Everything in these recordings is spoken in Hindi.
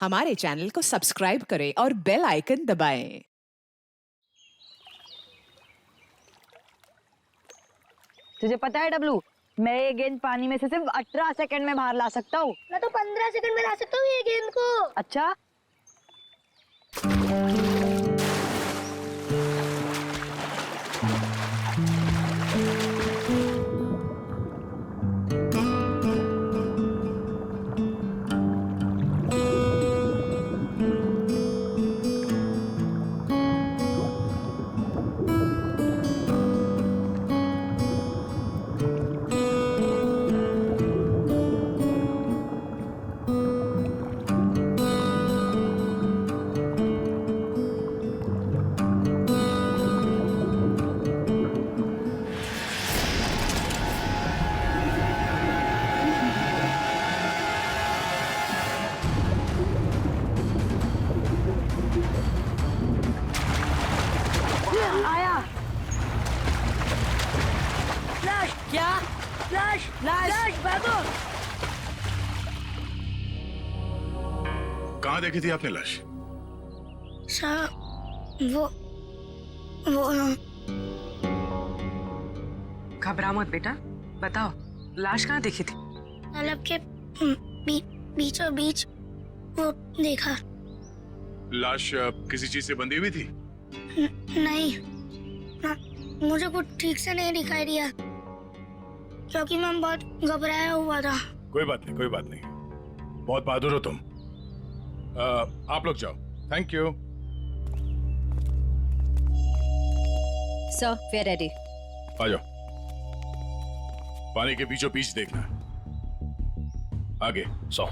हमारे चैनल को सब्सक्राइब करें और बेल आइकन दबाएं। तुझे पता है डब्लू, मैं ये गेंद पानी में से सिर्फ 18 सेकंड में बाहर ला सकता हूँ। मैं तो 15 सेकंड में ला सकता हूँ ये गेंद को। अच्छा, आया। फ्लैश क्या? Flash flash! फ्लैश भागो। कहाँ देखी थी आपने लाश? साहब वो घबरा मत बेटा, बताओ लाश कहाँ देखी थी? तालाब के बीचों बीच वो देखा। लाश किसी चीज से बंधी हुई थी? नहीं, मुझे कुछ ठीक से नहीं दिखाई दिया क्योंकि मैं बहुत घबराया हुआ था। कोई बात नहीं, कोई बात नहीं। बहुत बहादुर हो तुम। आप लोग जाओ। Thank you. Sir, we are ready. आ जाओ। पानी के बीचों बीच देखना। आगे 100।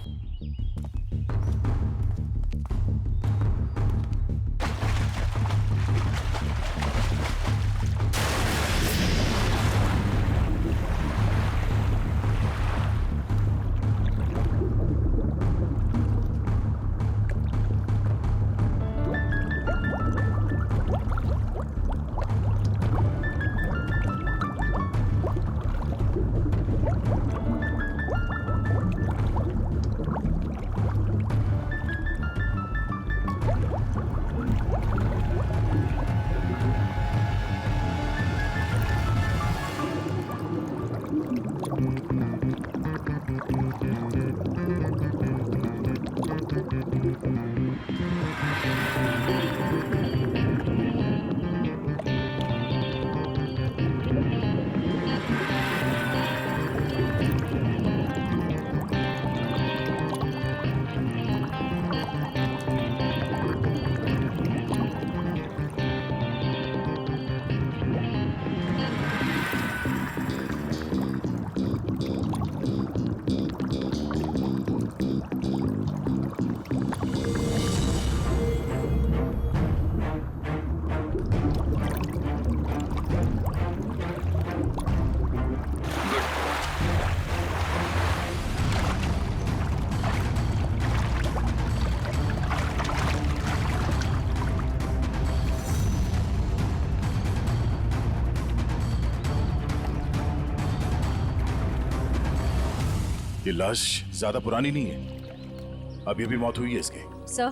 ये लाश ज्यादा पुरानी नहीं है। अभी भी मौत हुई है इसकी। सर,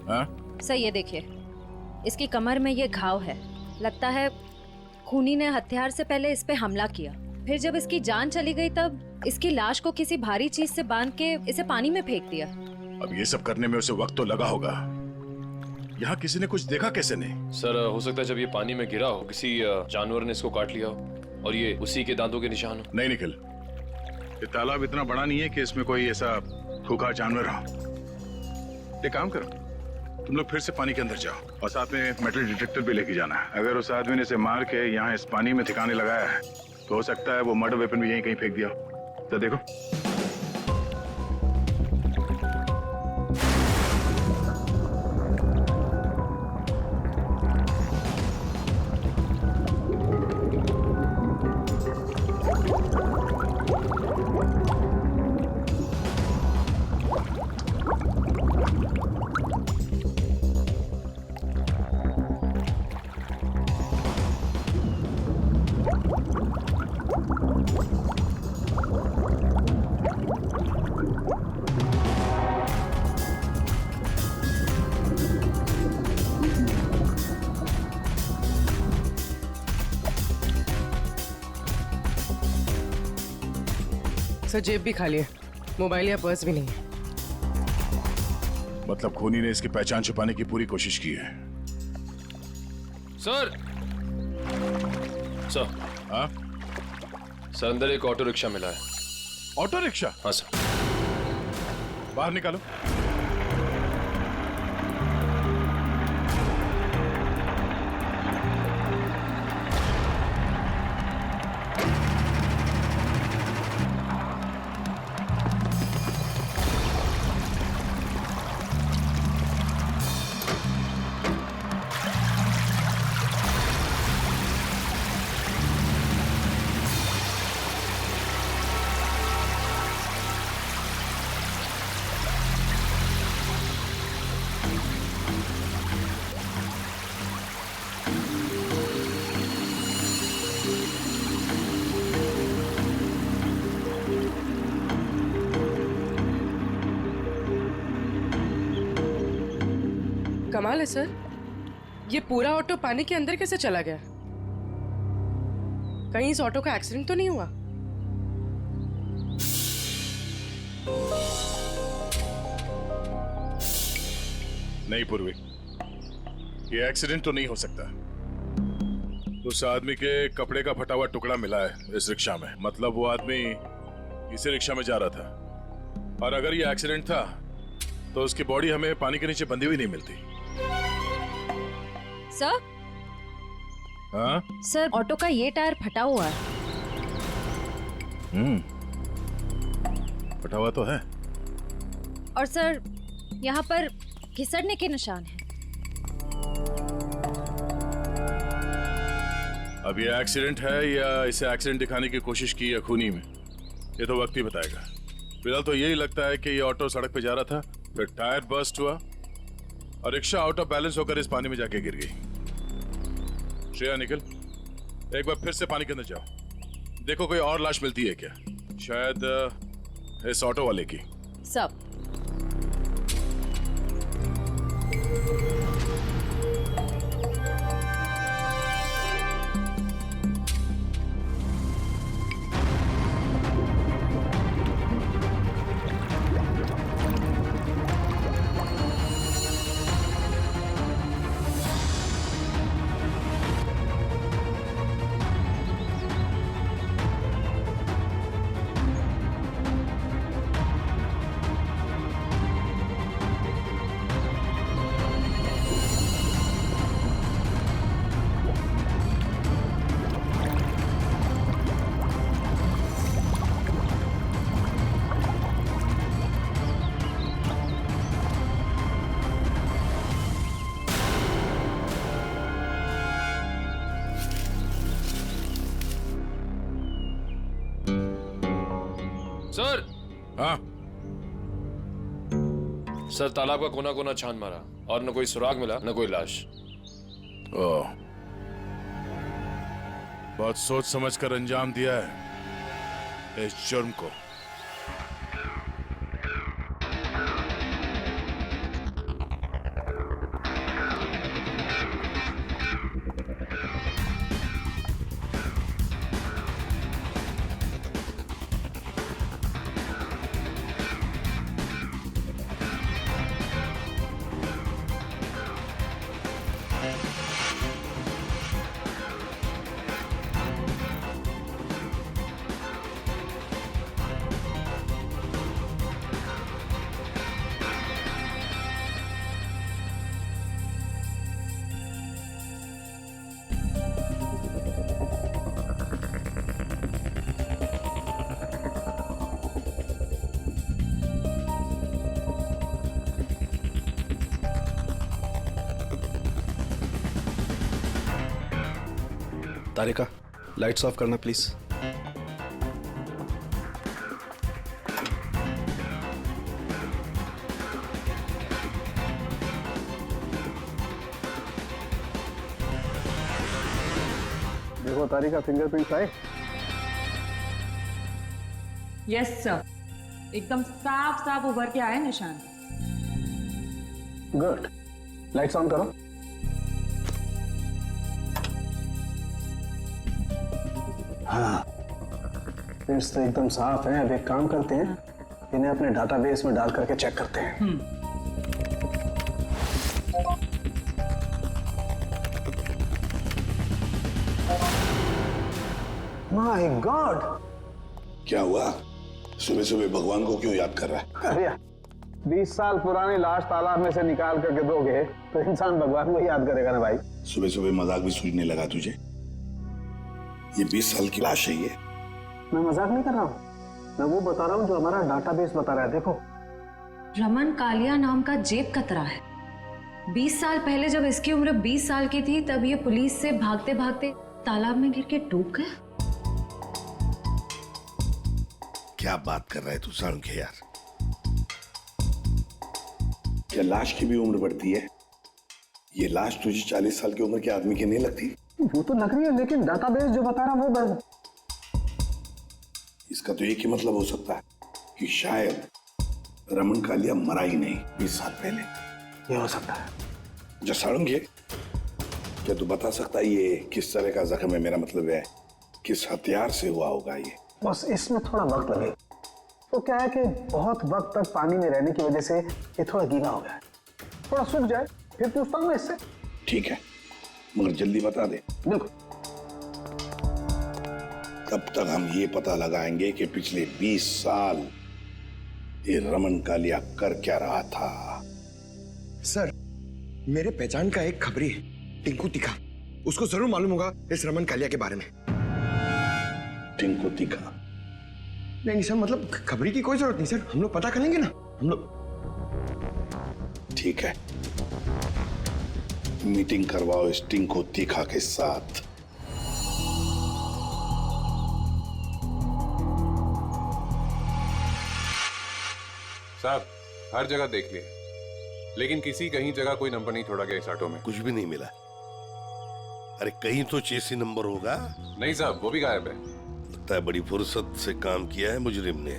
हाँ? सर ये देखिए, इसकी कमर में ये घाव है। लगता है खूनी ने हथियार से पहले इस पे हमला किया, फिर जब इसकी जान चली गई तब इसकी लाश को किसी भारी चीज से बांध के इसे पानी में फेंक दिया। अब ये सब करने में उसे वक्त तो लगा होगा। यहाँ किसी ने कुछ देखा कैसे नहीं? सर, हो सकता है जब ये पानी में गिरा हो किसी जानवर ने इसको काट लिया हो और ये उसी के दांतों के निशान हो। नहीं निखिल, ये तालाब इतना बड़ा नहीं है कि इसमें कोई ऐसा खूंखार जानवर हो। एक काम करो, तुम लोग फिर से पानी के अंदर जाओ और साथ में मेटल डिटेक्टर भी लेके जाना। अगर उस आदमी ने इसे मार के यहाँ इस पानी में ठिकाने लगाया है तो हो सकता है वो मर्डर वेपन भी यहीं कहीं फेंक दिया हो। तो देखो। सर जेब भी खाली है, मोबाइल या पर्स भी नहीं है। मतलब खूनी ने इसकी पहचान छुपाने की पूरी कोशिश की है। सर सर हाँ, सर अंदर एक ऑटो रिक्शा मिला है। Auto rickshaw? हाँ सर। बाहर निकालो। कमाल है सर, ये पूरा ऑटो पानी के अंदर कैसे चला गया? कहीं इस ऑटो का एक्सीडेंट तो नहीं हुआ? नहीं पूर्वी, ये एक्सीडेंट तो नहीं हो सकता। उस आदमी के कपड़े का फटा हुआ टुकड़ा मिला है इस रिक्शा में। मतलब वो आदमी इसी रिक्शा में जा रहा था, और अगर ये एक्सीडेंट था तो उसकी बॉडी हमें पानी के नीचे बंधी हुई नहीं मिलती। सर, हाँ? सर ऑटो का ये टायर फटा हुआ है। फटा हुआ तो है। और सर यहाँ पर घिसड़ने के निशान हैं। अब ये एक्सीडेंट है या इसे एक्सीडेंट दिखाने की कोशिश की है खूनी में, ये तो वक्त ही बताएगा। फिलहाल तो यही लगता है कि ये ऑटो सड़क पे जा रहा था, फिर टायर बर्स्ट हुआ और रिक्शा आउट ऑफ बैलेंस होकर इस पानी में जाके गिर गई। श्रेया निकल, एक बार फिर से पानी के अंदर जाओ, देखो कोई और लाश मिलती है क्या, शायद इस ऑटो वाले की। सब सर। हाँ? सर तालाब का कोना कोना छान मारा और न कोई सुराग मिला न कोई लाश। ओह, बहुत सोच समझ कर अंजाम दिया है इस जुर्म को। तारिका, लाइट्स ऑफ करना प्लीज। देखो तारिका, फिंगरप्रिंट्स आए। यस सर, एकदम साफ साफ उभर के आए निशान। गुड, लाइट्स ऑन करो। हाँ, फिंगरप्रिंट्स तो एकदम साफ हैं। अब एक काम करते हैं, इन्हें अपने डाटाबेस में डाल करके चेक करते हैं। My God! क्या हुआ? सुबह सुबह भगवान को क्यों याद कर रहा है? अरे 20 साल पुरानी लाश तालाब में से निकाल करके दोगे तो इंसान भगवान को याद करेगा ना भाई। सुबह सुबह मजाक भी सूझने लगा तुझे? ये 20 साल की लाश है ये। मैं मजाक नहीं कर रहा हूँ, मैं वो बता रहा हूँ जो हमारा डाटाबेस बता रहा है। देखो, रमन कालिया नाम का जेब कतरा है। 20 साल पहले जब इसकी उम्र 20 साल की थी तब ये पुलिस से भागते भागते तालाब में गिर के डूब गए। क्या बात कर रहा है तू साळुंखे यार? क्या लाश की भी उम्र बढ़ती है? ये लाश तुझे 40 साल की उम्र के आदमी की नहीं लगती? वो तो लग रही है, लेकिन डाटाबेस जो बता रहा है वो इसका तो एक ही मतलब हो सकता है कि शायद रमन कालिया मरा ही नहीं 20 साल पहले। ये हो सकता है। जो साळुंखे, क्या तू बता सकता है ये किस तरह का जख्म है? मेरा मतलब है किस हथियार से हुआ होगा ये? बस इसमें थोड़ा वक्त लगेगा। तो क्या है कि बहुत वक्त तक पानी में रहने की वजह से ये थोड़ा गीला हो गया है। थोड़ा सूख जाए फिर पूछता हूँ मैं इससे। ठीक है, मगर जल्दी बता दे। देखो, तब तक हम ये पता लगाएंगे कि पिछले 20 साल ये रमन कालिया कर क्या रहा था। सर, मेरे पहचान का एक खबरी है, टिंकू तीखा। उसको जरूर मालूम होगा इस रमन कालिया के बारे में। टिंकू तीखा? नहीं सर, मतलब खबरी की कोई जरूरत नहीं सर, हम लोग पता कर लेंगे ना हम लोग। ठीक है, मीटिंग करवाओ इस टिंकू तीखा के साथ। साहब, हर जगह देख लिए, लेकिन किसी कहीं जगह कोई नंबर नहीं छोड़ा गया इस ऑटो में। कुछ भी नहीं मिला। अरे कहीं तो चेसी नंबर होगा। नहीं साहब, वो भी गायब है। लगता है बड़ी फुर्सत से काम किया है मुजरिम ने।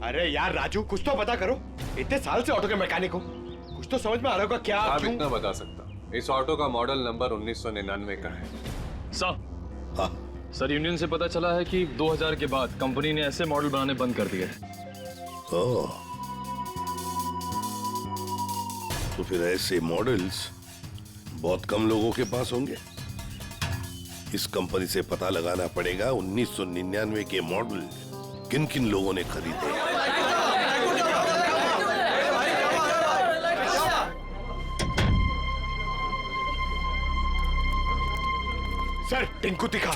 अरे यार राजू, कुछ तो पता करो। इतने साल से ऑटो के मैकेनिक हो, कुछ तो समझ में आ रहा होगा क्या? आप इतना बता सकता, इस ऑटो का मॉडल नंबर 1999 का है। साहब, हाँ सर, यूनियन से पता चला है कि 2000 के बाद कंपनी ने ऐसे मॉडल बनाने बंद कर दिए। तो फिर ऐसे मॉडल्स बहुत कम लोगों के पास होंगे। इस कंपनी से पता लगाना पड़ेगा 1999 के मॉडल किन किन लोगों ने खरीदे। सर, टिंकू तीखा।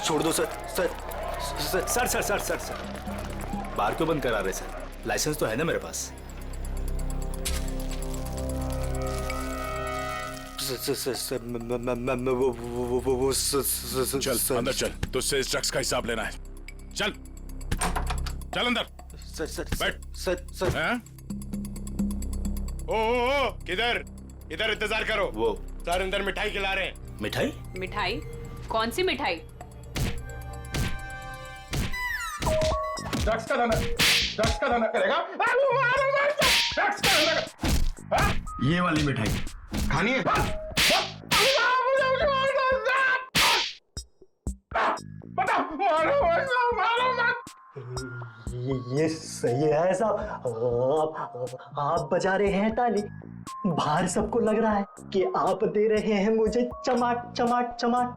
छोड़ दो sir. Sir sir sir sir sir sir sir बार क्यों बंद करा रहे सर? लाइसेंस तो है ना मेरे पास। चल अंदर चल, तुझसे इस ड्रग्स का हिसाब लेना है। चल चल अंदर। सर सर बैठ। सर सर हैं? ओ किधर इधर इंतजार करो। वो सर अंदर मिठाई खिला रहे हैं। मिठाई? मिठाई? कौन सी मिठाई? ड्रग्स का धंधा करेगा। ड्रग्स का धंधा। ये वाली मिठाई खानी है? ये सही है साहब। आप बजा रहे हैं ताली, बाहर सबको लग रहा है कि आप दे रहे हैं मुझे चमाट चमाट चमाट।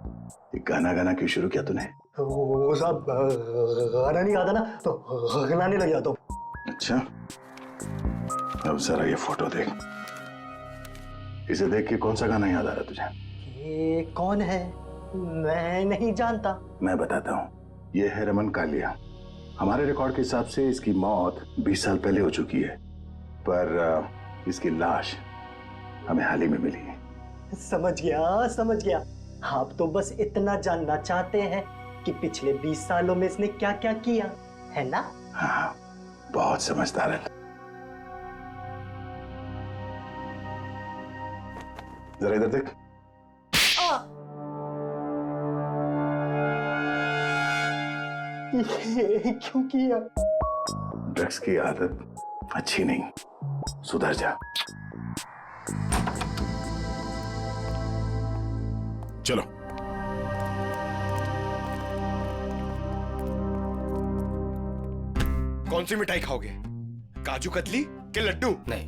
गाना गाना क्यों शुरू किया तूने? वो साहब गाना नहीं आता ना तो गाने लग जाता हूँ। अच्छा, अब जरा ये फोटो देख। इसे देख के कौन सा गाना याद आ रहा तुझे? ये कौन है? मैं नहीं जानता। मैं बताता हूँ, ये है रमन कालिया। हमारे रिकॉर्ड के हिसाब से इसकी मौत 20 साल पहले हो चुकी है, पर इसकी लाश हमें हाल ही में मिली है। समझ गया। आप तो बस इतना जानना चाहते हैं कि पिछले 20 सालों में इसने क्या क्या किया, है ना? हाँ, बहुत समझदार है। जरा इधर देख। ये क्यों किया? ड्रग्स की आदत अच्छी नहीं, सुधर जा। चलो। कौन सी मिठाई खाओगे? काजू कतली के लड्डू? नहीं,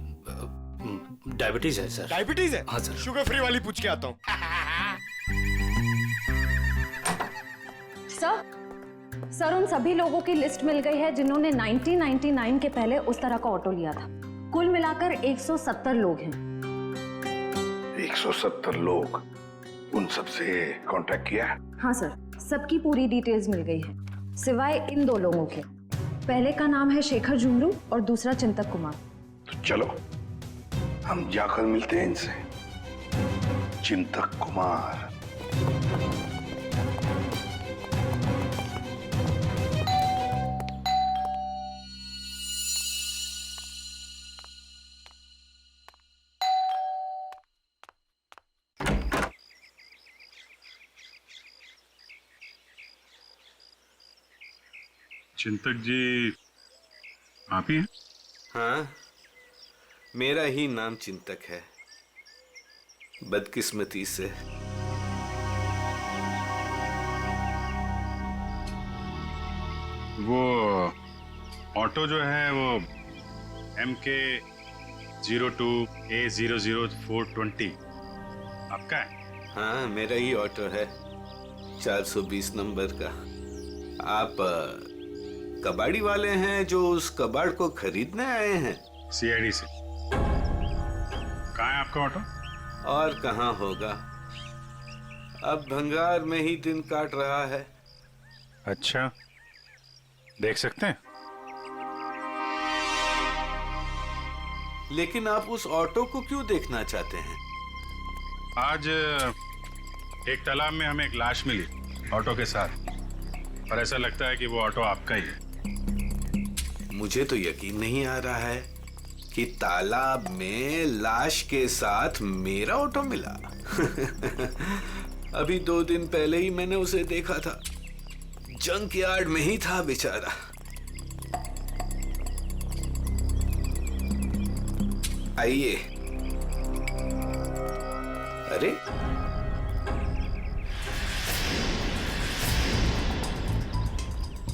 डायबिटीज है सर। डायबिटीज है? हाँ सर। शुगर फ्री वाली पूछ के आता हूँ। सर उन सभी लोगों की लिस्ट मिल गई है जिन्होंने 1999 के पहले उस तरह का ऑटो लिया था। कुल मिलाकर 170 लोग हैं। 170 लोग? उन सबसे कांटेक्ट किया? हाँ सर, सबकी पूरी डिटेल्स मिल गई है सिवाय इन 2 लोगों के। पहले का नाम है शेखर झुमरू और दूसरा चिंतक कुमार। तो चलो हम जाकर मिलते हैं इनसे। चिंतक कुमार। चिंतक जी आप ही हैं? हाँ, मेरा ही नाम चिंतक है, बदकिस्मती से। वो ऑटो जो है वो MK02A00420 आपका है? हाँ, मेरा ही ऑटो है, 420 नंबर का। आप कबाड़ी वाले हैं जो उस कबाड़ को खरीदने आए हैं? CID से। कहाँ है आपका ऑटो? और कहाँ होगा, अब भंगार में ही दिन काट रहा है। अच्छा, देख सकते हैं? लेकिन आप उस ऑटो को क्यों देखना चाहते हैं? आज एक तालाब में हमें एक लाश मिली ऑटो के साथ, और ऐसा लगता है कि वो ऑटो आपका ही है। मुझे तो यकीन नहीं आ रहा है कि तालाब में लाश के साथ मेरा ऑटो मिला। अभी 2 दिन पहले ही मैंने उसे देखा था, जंक यार्ड में ही था बेचारा। आइए। अरे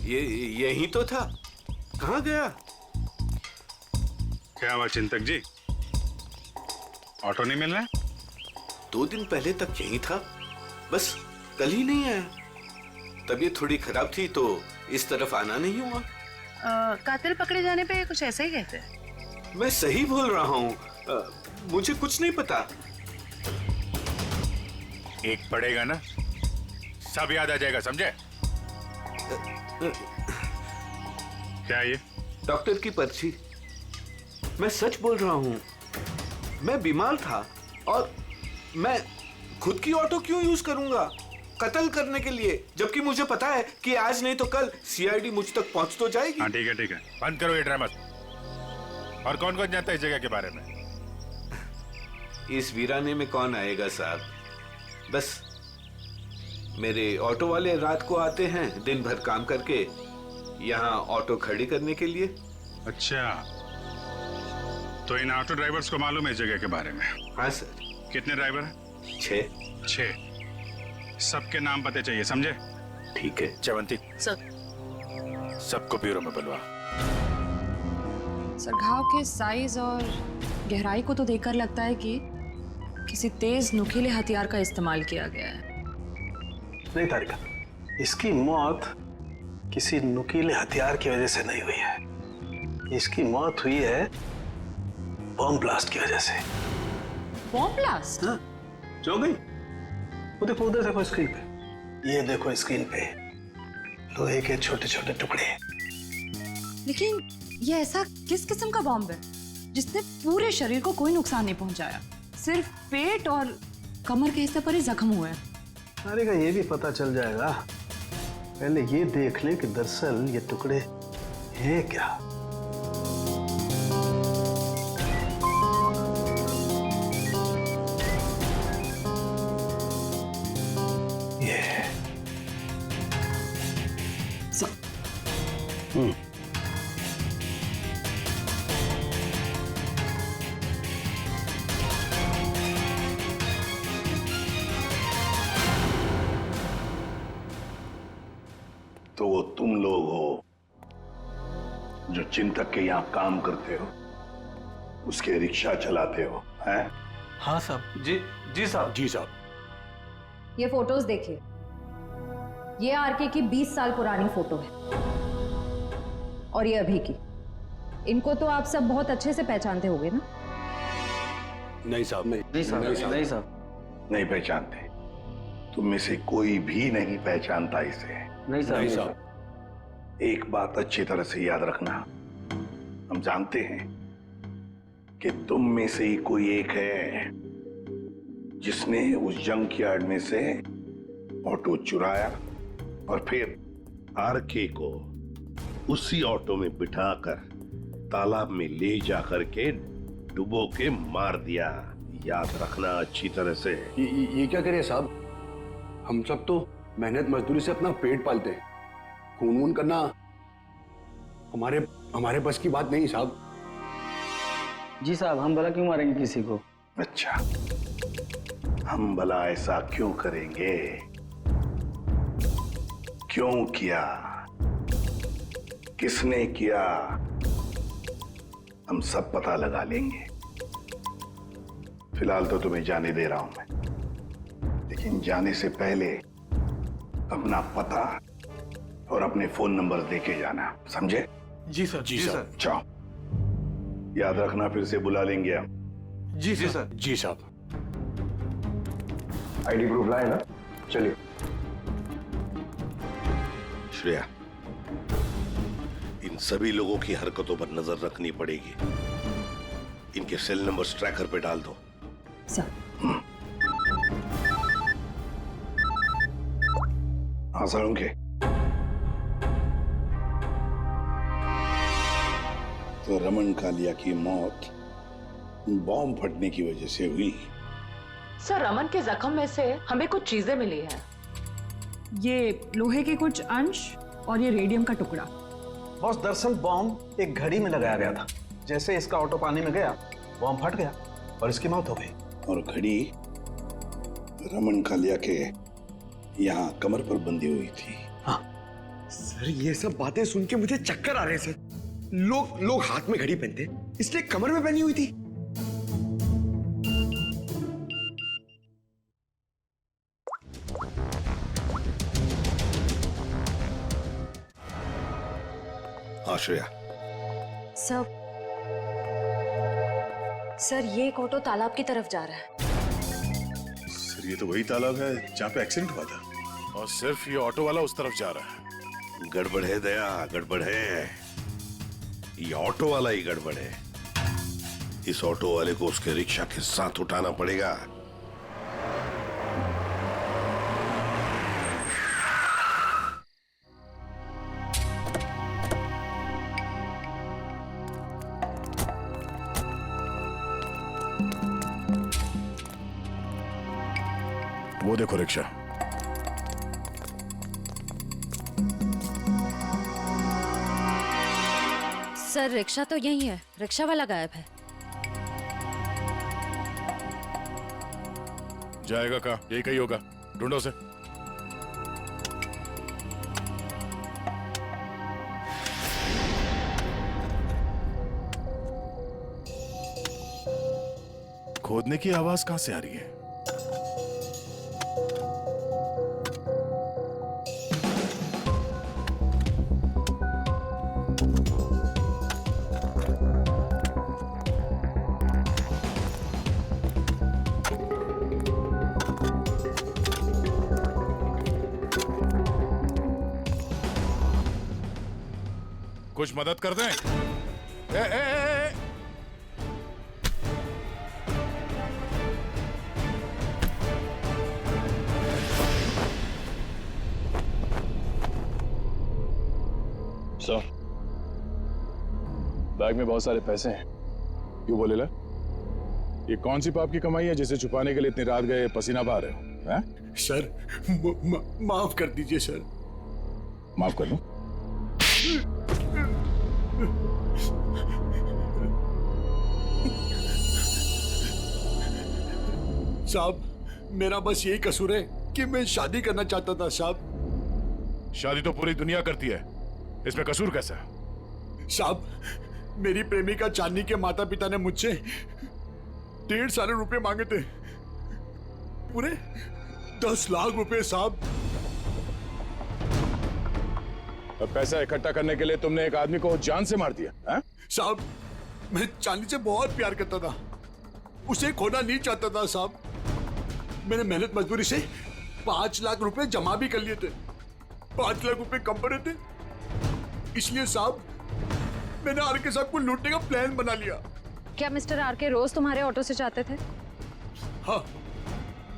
ये यही तो था, कहाँ गया? क्या हुआ चिंतक जी, ऑटो नहीं मिल रहा है? 2 दिन पहले तक यही था, बस कल ही नहीं आया। तबीयत थोड़ी खराब थी तो इस तरफ आना नहीं हुआ। कातिल पकड़े जाने पे कुछ ऐसा ही कहते हैं। मैं सही बोल रहा हूँ, मुझे कुछ नहीं पता। एक पड़ेगा ना, सब याद आ जाएगा, समझे? क्या ये? डॉक्टर की पर्ची। मैं सच बोल रहा हूँ, मैं बीमार था और मैं खुद की ऑटो क्यों यूज करूंगा कत्ल करने के लिए, जबकि मुझे पता है कि आज नहीं तो कल CID मुझ तक पहुंच तो जाएगी। हाँ ठीक है ठीक है, बंद करो ये ड्रामा। और कौन कौन जानता है इस जगह के बारे में? इस वीराने में कौन आएगा साहब, बस मेरे ऑटो वाले रात को आते हैं दिन भर काम करके यहाँ ऑटो खड़ी करने के लिए। अच्छा, तो इन ऑटो ड्राइवर्स को मालूम है इस जगह के बारे में? हाँ सर। कितने ड्राइवर हैं? 6। सबके नाम पते चाहिए, समझे? ठीक है। चवंती सर, सबको ब्यूरो में बुलवा। सर, घाव के साइज और गहराई को तो देखकर लगता है कि किसी तेज नुकीले हथियार का इस्तेमाल किया गया है। नहीं तारिका, इसकी मौत किसी नुकीले हथियार की वजह से नहीं हुई है। इसकी मौत हुई है बॉम्ब ब्लास्ट की वजह से। Bomb blast? हाँ, जो गई। वो देखो, उधर देखो स्क्रीन पे, ये देखो स्क्रीन पे लोहे के छोटे छोटे टुकड़े। लेकिन ये ऐसा किस किस्म का बॉम्ब है जिसने पूरे शरीर को कोई नुकसान नहीं पहुंचाया, सिर्फ पेट और कमर के हिस्से पर ही जख्म हुए हैं? तारिका, ये भी पता चल जाएगा, पहले ये देख लें कि दरअसल ये टुकड़े हैं क्या। ये तो वो तुम लोग हो जो चिंतक के यहाँ काम करते हो, उसके रिक्शा चलाते हो, हैं? हाँ साहब। जी साहब। जी साहब। ये फोटोज देखिए, ये आरके की 20 साल पुरानी फोटो है और ये अभी की। इनको तो आप सब बहुत अच्छे से पहचानते होंगे ना? नहीं साहब, नहीं साहब। नहीं पहचानते। तुम में से कोई भी नहीं पहचानता इसे। नहीं साहब। एक बात अच्छी तरह से याद रखना, हम जानते हैं कि तुम में से ही कोई एक है जिसने उस जंक यार्ड में से ऑटो चुराया और फिर आरके को उसी ऑटो में बिठाकर तालाब में ले जाकर के डुबो के मार दिया। याद रखना अच्छी तरह से। ये क्या करें साहब, हम सब तो मेहनत मजदूरी से अपना पेट पालते हैं। खून वून करना हमारे बस की बात नहीं साहब। जी साहब, हम भला क्यों मारेंगे किसी को? अच्छा, हम भला ऐसा क्यों करेंगे? क्यों किया, किसने किया, हम सब पता लगा लेंगे। फिलहाल तो तुम्हें जाने दे रहा हूं मैं, लेकिन जाने से पहले अपना पता और अपने फोन नंबर देके जाना, समझे? जी सर। जी सर। जाओ, याद रखना फिर से बुला लेंगे हम। जी सर। जी साहब। आईडी प्रूफ लाए ना? चलिए। श्रेया, इन सभी लोगों की हरकतों पर नजर रखनी पड़ेगी। इनके सेल नंबर्स ट्रैकर पे डाल दो। सर। हाँ सर, उनके तो रमन कालिया की मौत बॉम्ब फटने की वजह से हुई। सर, रमन के जख्म में से हमें कुछ चीजें मिली हैं। ये लोहे के कुछ अंश और ये रेडियम का टुकड़ा। बॉस, दरअसल बॉम्ब एक घड़ी में लगाया गया था। जैसे इसका ऑटो पानी में गया, बॉम्ब फट गया और इसकी मौत हो गई। और घड़ी रमन कालिया के यहाँ कमर पर बंधी हुई थी। हाँ सर, ये सब बातें सुन के मुझे चक्कर आ रहे हैं सर। लोग हाथ में घड़ी पहनते, इसलिए कमर में पहनी हुई थी। आश्रया। सर, ये एक ऑटो तालाब की तरफ जा रहा है। सर, ये तो वही तालाब है जहाँ पे एक्सीडेंट हुआ था, और सिर्फ ये ऑटो वाला उस तरफ जा रहा है। गड़बड़ है दया, गड़बड़ है। ये ऑटो वाला ही गड़बड़ है। इस ऑटो वाले को उसके रिक्शा के साथ उठाना पड़ेगा। वो देखो रिक्शा। सर, रिक्शा तो यही है, रिक्शा वाला गायब है। जाएगा कहाँ? यही कहीं होगा, ढूंढो उसे। खोदने की आवाज कहां से आ रही है? कुछ मदद कर दें? ए। सर, बैग में बहुत सारे पैसे हैं। क्यों बोले ला? ये कौन सी पाप की कमाई है जिसे छुपाने के लिए इतनी रात गए पसीना बहा रहे हो? हैं? सर, माफ कर दीजिए सर। माफ कर दूं? साहब, मेरा बस यही कसूर है कि मैं शादी करना चाहता था साहब। शादी तो पूरी दुनिया करती है, इसमें कसूर कैसा? साहब, मेरी प्रेमिका चांदनी के माता पिता ने मुझसे 1.5 साल रुपए मांगे थे, पूरे 10 लाख रुपए साहब। अब पैसा इकट्ठा करने के लिए तुमने एक आदमी को जान से मार दिया है? साहब, मैं चांदनी से बहुत प्यार करता था, उसे खोना नहीं चाहता था साहब। मैंने मेहनत मजदूरी से 5 लाख रुपए जमा भी कर लिए थे, 5 लाख रुपए कम पड़े थे, इसलिए साहब मैंने आरके साहब को लूटने का प्लान बना लिया। क्या मिस्टर आरके रोज तुम्हारे ऑटो से जाते थे? हाँ,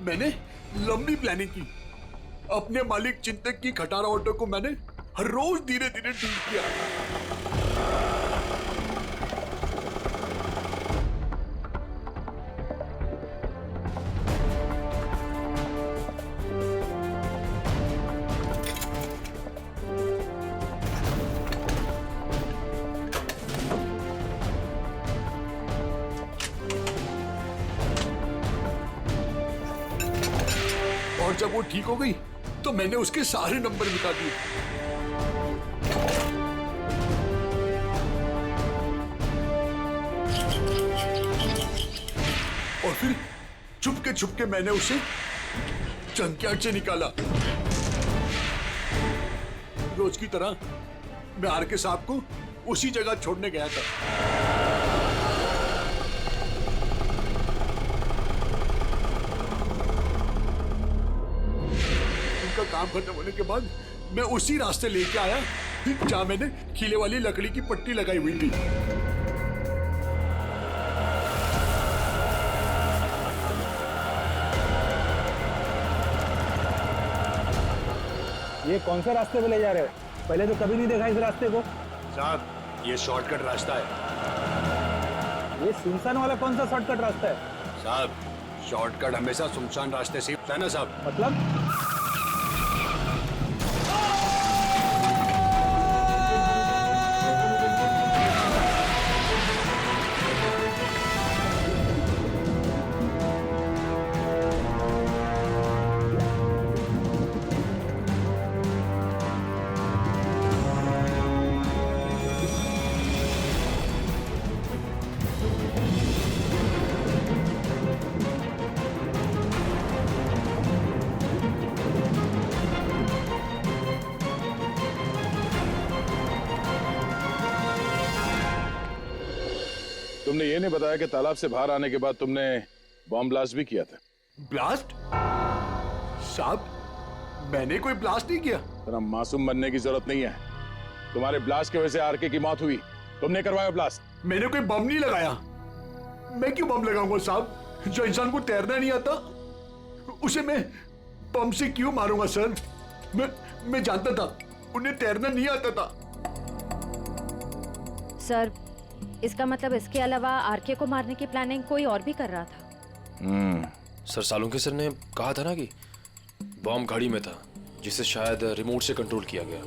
मैंने लंबी प्लानिंग की। अपने मालिक चिंतक की खटारा ऑटो को मैंने हर रोज धीरे धीरे ठीक किया। और जब वो ठीक हो गई तो मैंने उसके सारे नंबर मिटा दिए। और फिर छुपके मैंने उसे जंकयार्ड से निकाला। रोज की तरह मैं आरके साहब को उसी जगह छोड़ने गया था। काम खत्म होने के बाद मैं उसी रास्ते लेके आया जहां मैंने खीले वाली लकड़ी की पट्टी लगाई हुई थी। ये कौन सा रास्ते पे ले जा रहे हो? पहले तो कभी नहीं देखा इस रास्ते को। साहब, ये शॉर्टकट रास्ता है। ये सुनसान वाला कौन सा शॉर्टकट रास्ता है? साहब, शॉर्टकट हमेशा सुनसान रास्ते से होता है ना साहब। मतलब? तुमने ये नहीं बताया कि तालाब से बाहर आने के बाद तुमने बॉम्ब ब्लास्ट भी किया था। ब्लास्ट? साहब, मैंने कोई ब्लास्ट नहीं किया। तेरा मासूम बनने की जरूरत नहीं है। तुम्हारे ब्लास्ट की वजह से आरके की मौत हुई, तुमने करवाया ब्लास्ट। मैंने कोई बम नहीं लगाया। मैं क्यों बम लगाऊंगा साहब? जो इंसान को तैरना नहीं आता उसे मैं बम से क्यों मारूंगा सर? मैं जानता था उन्हें तैरना नहीं आता था। सर, इसका मतलब इसके अलावा आरके को मारने की प्लानिंग कोई और भी कर रहा था। सर, सालुंके सर ने कहा था ना कि बॉम्ब गाड़ी में था, जिसे शायद रिमोट से कंट्रोल किया गया।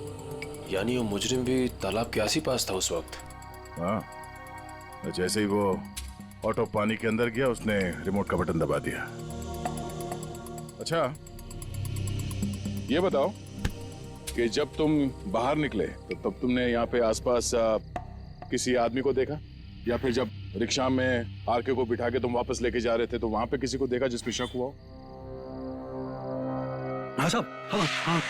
यानी वो मुजरिम भी तालाब के आस-पास था उस वक्त। हाँ, जैसे ही वो ऑटो पानी के अंदर गया उसने रिमोट का बटन दबा दिया। अच्छा, ये बताओ कि जब तुम बाहर निकले तो तब तुमने यहाँ पे आसपास किसी आदमी को देखा, या फिर जब रिक्शा में आरके को बिठा के तुम वापस लेके जा रहे थे तो वहां पे किसी को देखा जिस पे शक हुआ हो? हाँ साहब, हाँ हाँ।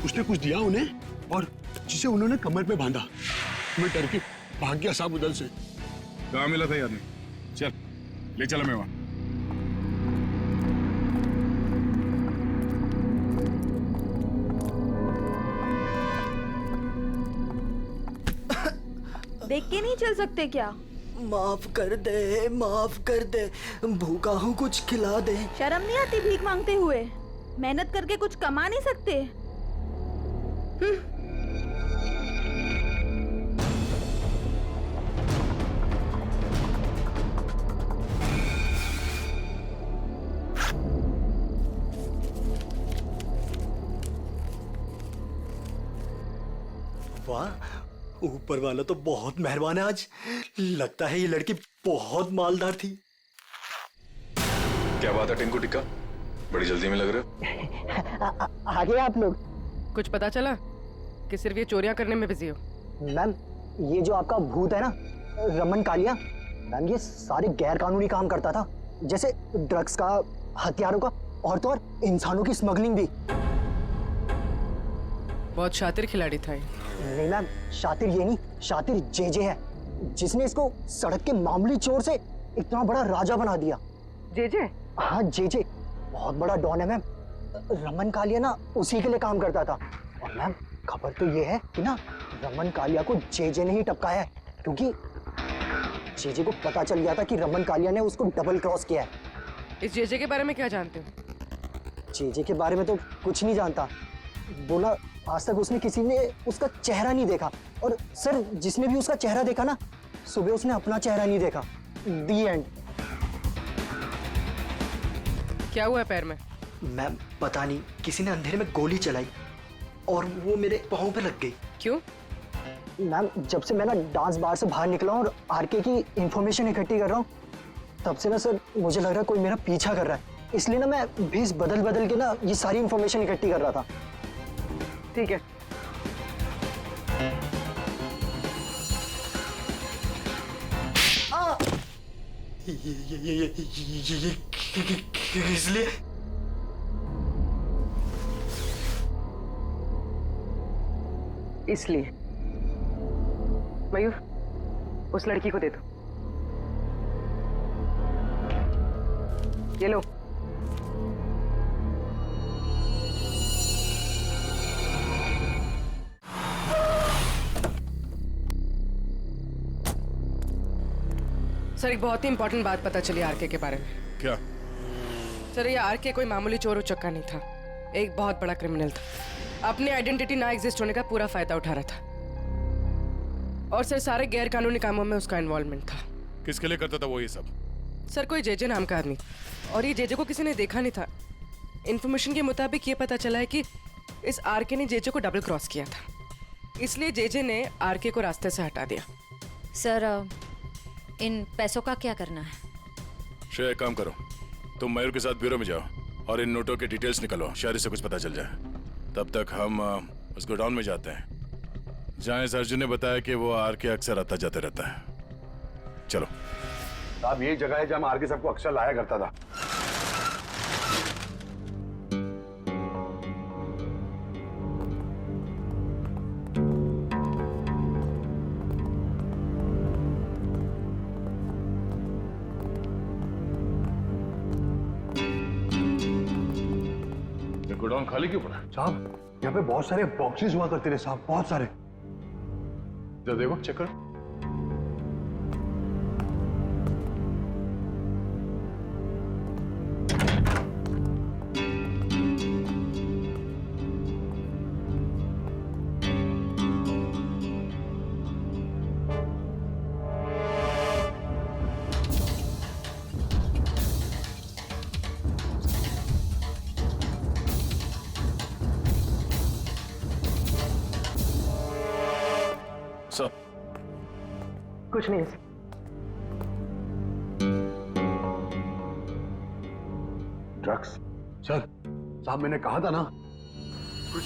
उसने कुछ दिया उन्हें और जिसे उन्होंने कमर पे बांधा। मैं डर के भाग गया साहब उधर से। कहाँ मिला था ये आदमी? चल, ले चला मैं वहां। देख के नहीं चल सकते क्या? माफ कर दे, माफ कर दे, भूखा हूँ, कुछ खिला दे। शर्म नहीं आती भीख मांगते हुए? मेहनत करके कुछ कमा नहीं सकते? वाह, ऊपर वाला तो बहुत मेहरबान है आज। लगता है ये लड़की बहुत मालदार थी। क्या बात है टिंकू टिक्का, बड़ी जल्दी में लग रहे हो। आगे आप लोग। कुछ पता चला कि सिर्फ ये चोरियां करने में बिजी हो? मैम, ये जो आपका भूत है ना, रमन कालिया, मैम ये सारे गैर कानूनी काम करता था, जैसे ड्रग्स का, हथियारों का, और तो और इंसानों की स्मगलिंग भी। बहुत शातिर खिलाड़ी था ये। नहीं मैम, शातिर ये नहीं, शातिर जेजे है, जिसने इसको सड़क के मामूली चोर से इतना बड़ा राजा बना दिया। जेजे? हाँ जेजे, बहुत बड़ा डॉन है मैम। रमन कालिया ना उसी के लिए काम करता था। और मैम खबर तो ये है कि ना रमन कालिया को जेजे ने ही टपकाया है, क्योंकि जेजे को पता चल गया था कि रमन कालिया ने उसको डबल क्रॉस किया है। इस जेजे के बारे में क्या जानते हो? जेजे के बारे में तो कुछ नहीं जानता, बोला आज तक उसने किसी ने उसका चेहरा नहीं देखा। और सर, जिसने भी उसका चेहरा देखा ना, सुबह उसने अपना चेहरा नहीं देखा। दी एंड। क्या हुआ पैर में? मैम पता नहीं, किसी ने अंधेरे में गोली चलाई और वो मेरे पाँव पे लग गई। क्यों? मैम जब से मैं ना डांस बार से बाहर निकला हूँ और आरके की इंफॉर्मेशन इकट्ठी कर रहा हूँ, तब से ना सर मुझे लग रहा है कोई मेरा पीछा कर रहा है। इसलिए ना मैं भेस बदल बदल के ना ये सारी इंफॉर्मेशन इकट्ठी कर रहा था। ठीक है। इसलिए इसलिए मयूर, उस लड़की को दे दो। ये लो। सर एक बहुत ही इंपॉर्टेंट बात पता चली आरके के बारे में। क्या? सर ये आरके कोई मामूली चोर उचक्का नहीं था, एक बहुत बड़ा क्रिमिनल था। अपनी आइडेंटिटी ना एग्जिस्ट होने का पूरा फायदा उठा रहा था। और सर सारे गैर कानूनी कामों में उसका इन्वॉल्वमेंट था। किसके लिए करता था वो ये सब? सर कोई जेजे नाम का आदमी, और ये जेजे को किसी ने देखा नहीं था। इन्फॉर्मेशन के मुताबिक ये पता चला है कि इस आरके ने जेजे को डबल क्रॉस किया था, इसलिए जेजे ने आरके को रास्ते से हटा दिया। सर इन पैसों का क्या करना है? श्रेया एक काम करो, तुम मयूर के साथ ब्यूरो में जाओ और इन नोटों के डिटेल्स निकालो, शायद इससे कुछ पता चल जाए। तब तक हम उस गोडाउन में जाते हैं जहाँ इस अर्जुन ने बताया कि वो आरके अक्सर आता जाते रहता है। चलो। साहब यही जगह है जहाँ आरके सबको अक्सर लाया करता था। गोडाउन खाली क्यों पड़ा? साहब यहाँ पे बहुत सारे बॉक्सेस हुआ करते थे साहब, बहुत सारे। जरा देखो, चेक करो। सब कुछ नहीं। ड्रग्स? सर साहब मैंने कहा था ना कुछ।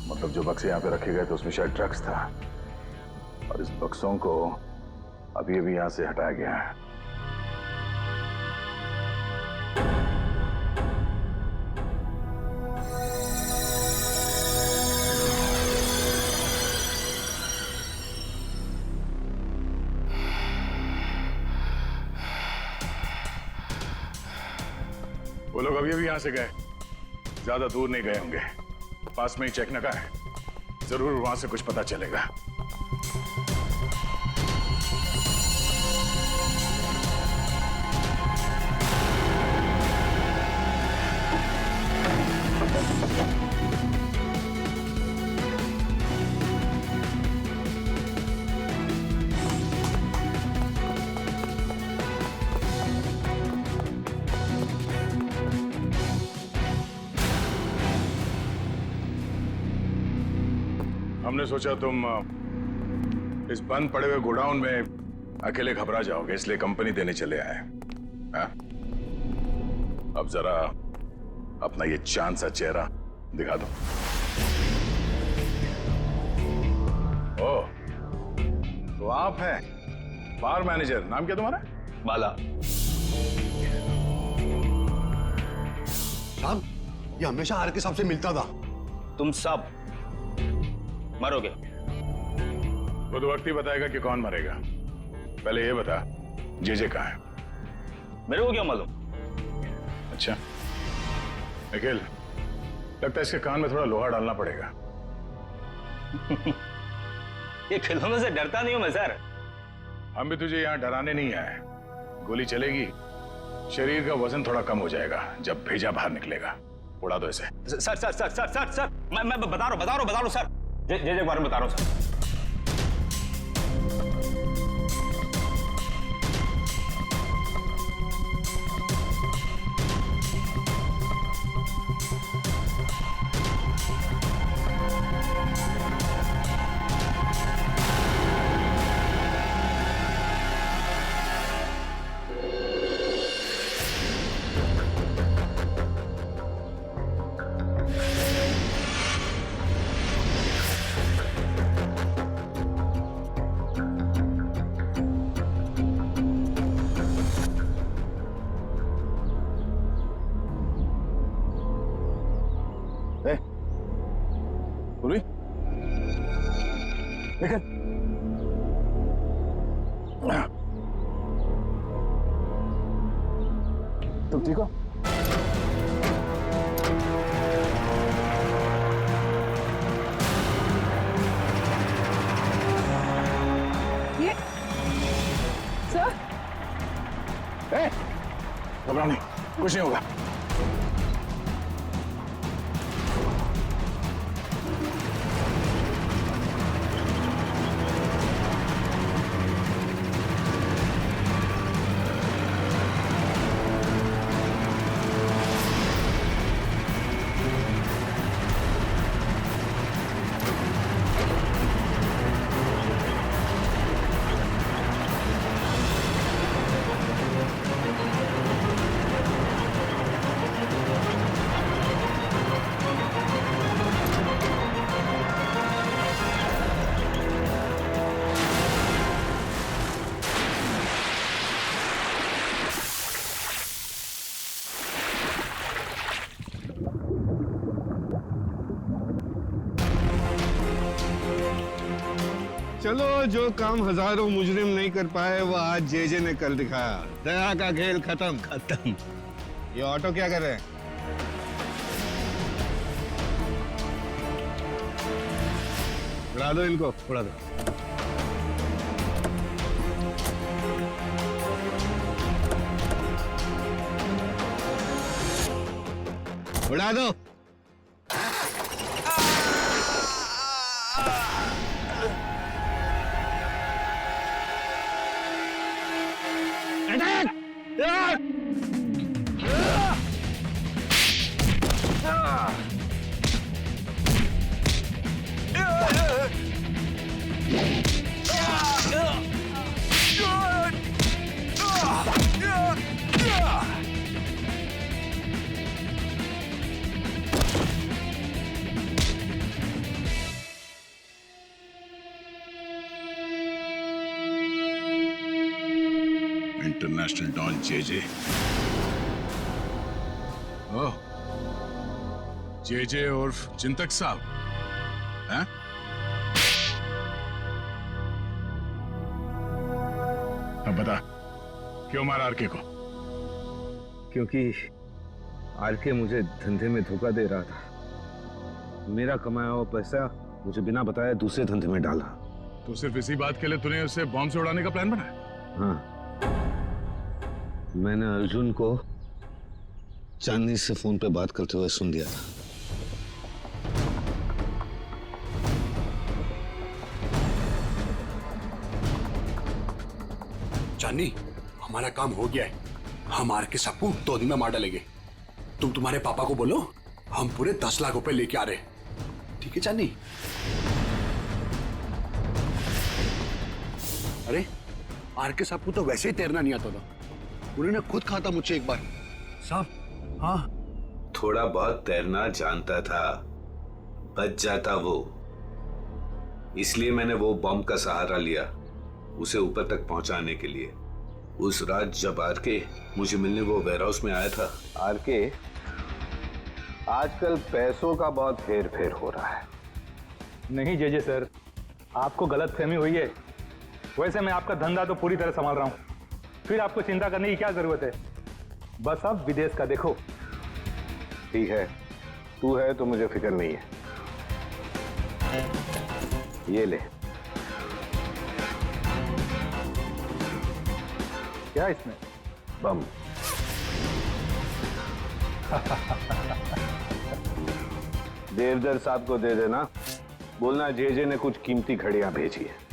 मतलब जो बक्से यहाँ पे रखे गए थे उसमें शायद ड्रग्स था, और इस बक्सों को अभी अभी यहाँ से हटाया गया है। वो लोग अभी अभी यहां से गए, ज्यादा दूर नहीं गए होंगे, पास में ही चेक नाका है, जरूर वहां से कुछ पता चलेगा। हमने सोचा तुम इस बंद पड़े हुए गोडाउन में अकेले घबरा जाओगे, इसलिए कंपनी देने चले आए। हाँ? अब जरा अपना ये चांद सा चेहरा दिखा दो। ओ, तो आप हैं बार मैनेजर, नाम क्या तुम्हारा? बाला। साहब, ये हमेशा आर के साहब से मिलता था। तुम सब मरोगे। वो तो वक्त ही बताएगा कि कौन मरेगा। पहले ये बता, जेजे कहाँ है? मेरे को क्या मालूम? अच्छा निखिल, लगता है इसके कान में थोड़ा लोहा डालना पड़ेगा। ये खिलौनों से डरता नहीं हूं मैं सर। हम भी तुझे यहाँ डराने नहीं आए। गोली चलेगी, शरीर का वजन थोड़ा कम हो जाएगा जब भेजा बाहर निकलेगा। उड़ा दो इसे। Sir sir sir sir sir sir मैं बता रहा हूँ सर। जे के बारे में बता रहा हूँ सर। निकल। तुम ठीक हो? ये सर, घबराओ नहीं, कुछ नहीं होगा। चलो, जो काम हजारों मुजरिम नहीं कर पाए वो आज जेजे ने कर दिखाया। दया का खेल खत्म। ये ऑटो क्या कर रहे हैं? उड़ा दो इनको, उड़ा दो। उड़ा दो। International don JJ. Oh, JJ उर्फ चिंतक साहब हैं? अब बता, क्यों मारा आरके को? क्योंकि आरके मुझे धंधे में धोखा दे रहा था। मेरा कमाया हुआ पैसा मुझे बिना बताए दूसरे धंधे में डाला। तो सिर्फ इसी बात के लिए तूने उसे बॉम्ब से उड़ाने का प्लान बनाया? हाँ, मैंने अर्जुन को चांदनी से फोन पे बात करते हुए सुन लिया था। चांदनी, हमारा काम हो गया है। हम आर के सबको 2 दिन में मार डालेंगे। तुम तुम्हारे पापा को बोलो हम पूरे 10 लाख रुपए लेके आ रहे हैं। ठीक है चांदनी? अरे आर के साहब को तो वैसे ही तैरना नहीं आता था, उन्होंने खुद कहा था मुझसे एक बार। साहब हाँ, थोड़ा बहुत तैरना जानता था, बच जाता वो। इसलिए मैंने वो बॉम्ब का सहारा लिया उसे ऊपर तक पहुंचाने के लिए। उस रात जब आर के मुझे मिलने वो वेयर हाउस में आया था। आर के, आजकल पैसों का बहुत हेर फेर हो रहा है। नहीं जेजे सर, आपको गलत फहमी हुई है। वैसे मैं आपका धंधा तो पूरी तरह संभाल रहा हूँ, फिर आपको चिंता करने की क्या जरूरत है। बस आप विदेश का देखो। ठीक है, तू है तो मुझे फिक्र नहीं है। ये ले। क्या इसमें? बम। देवदर साहब को दे देना, बोलना जेजे ने कुछ कीमती घड़ियां भेजी है।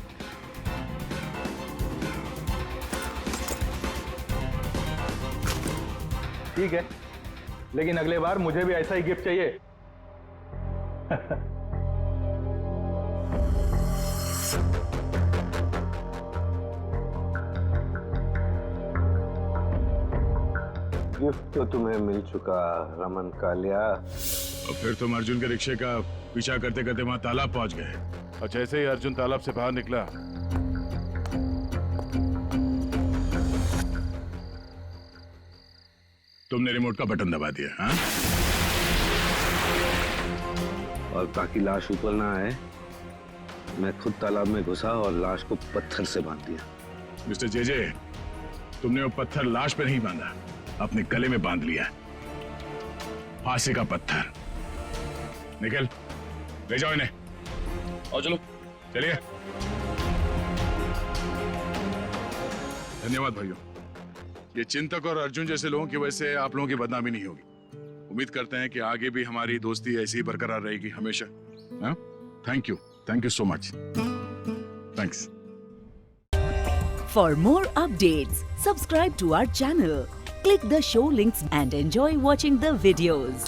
ठीक है, लेकिन अगले बार मुझे भी ऐसा ही गिफ्ट चाहिए। गिफ्ट तो तुम्हें मिल चुका रमन कालिया। और फिर तुम अर्जुन के रिक्शे का पीछा करते करते वहां तालाब पहुंच गए, और जैसे ही अर्जुन तालाब से बाहर निकला तुमने रिमोट का बटन दबा दिया। हाँ? और ताकि लाश ऊपर ना आए, मैं खुद तालाब में घुसा और लाश को पत्थर से बांध दिया। मिस्टर जेजे, तुमने वो पत्थर लाश पे नहीं बांधा, अपने गले में बांध लिया। फांसी का पत्थर। निकल, ले जाओ इन्हें। और चलो, चलिए। धन्यवाद भाइयों। ये चिंतक और अर्जुन जैसे लोगों की वजह से आप लोगों की बदनामी नहीं होगी। उम्मीद करते हैं कि आगे भी हमारी दोस्ती ऐसी ही बरकरार रहेगी हमेशा। Thank you so much. Thanks. For more updates, subscribe to our channel, click the show links and enjoy watching the videos.